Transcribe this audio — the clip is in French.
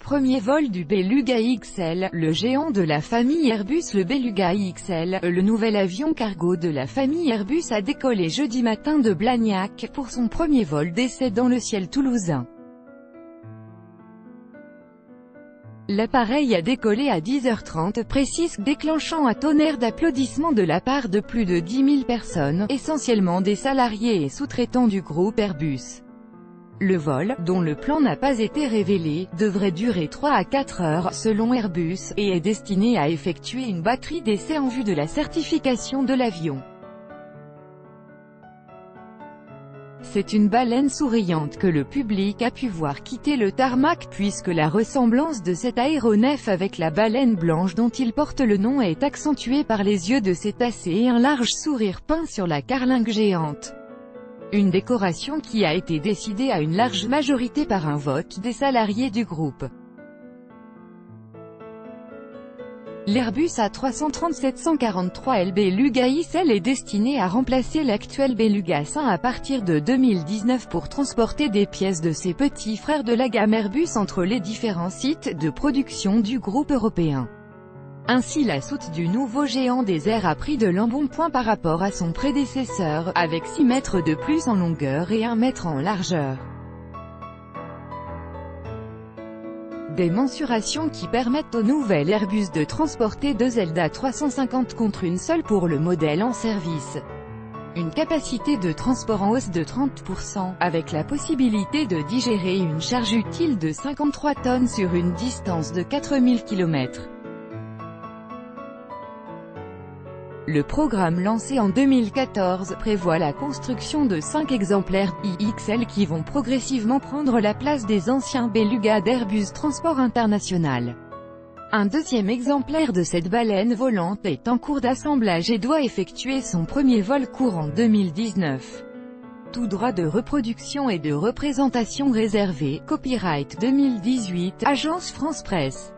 Premier vol du Beluga XL, le géant de la famille Airbus. Le Beluga XL, le nouvel avion cargo de la famille Airbus, a décollé jeudi matin de Blagnac, pour son premier vol d'essai dans le ciel toulousain. L'appareil a décollé à 10h30 précise, déclenchant un tonnerre d'applaudissements de la part de plus de 10 000 personnes, essentiellement des salariés et sous-traitants du groupe Airbus. Le vol, dont le plan n'a pas été révélé, devrait durer 3 à 4 heures, selon Airbus, et est destiné à effectuer une batterie d'essais en vue de la certification de l'avion. C'est une baleine souriante que le public a pu voir quitter le tarmac, puisque la ressemblance de cet aéronef avec la baleine blanche dont il porte le nom est accentuée par les yeux de cétacés et un large sourire peint sur la carlingue géante. Une décoration qui a été décidée à une large majorité par un vote des salariés du groupe. L'Airbus A330-743L Beluga XL est destiné à remplacer l'actuel Beluga 100 à partir de 2019 pour transporter des pièces de ses petits frères de la gamme Airbus entre les différents sites de production du groupe européen. Ainsi, la soute du nouveau géant des airs a pris de l'embonpoint par rapport à son prédécesseur, avec 6 mètres de plus en longueur et 1 mètre en largeur. Des mensurations qui permettent au nouvel Airbus de transporter 2 ailes d'A350 contre une seule pour le modèle en service. Une capacité de transport en hausse de 30%, avec la possibilité de digérer une charge utile de 53 tonnes sur une distance de 4000 km. Le programme lancé en 2014 prévoit la construction de 5 exemplaires XL qui vont progressivement prendre la place des anciens Beluga d'Airbus Transport International. Un deuxième exemplaire de cette baleine volante est en cours d'assemblage et doit effectuer son premier vol courant 2019. Tout droit de reproduction et de représentation réservé, copyright 2018, Agence France Presse.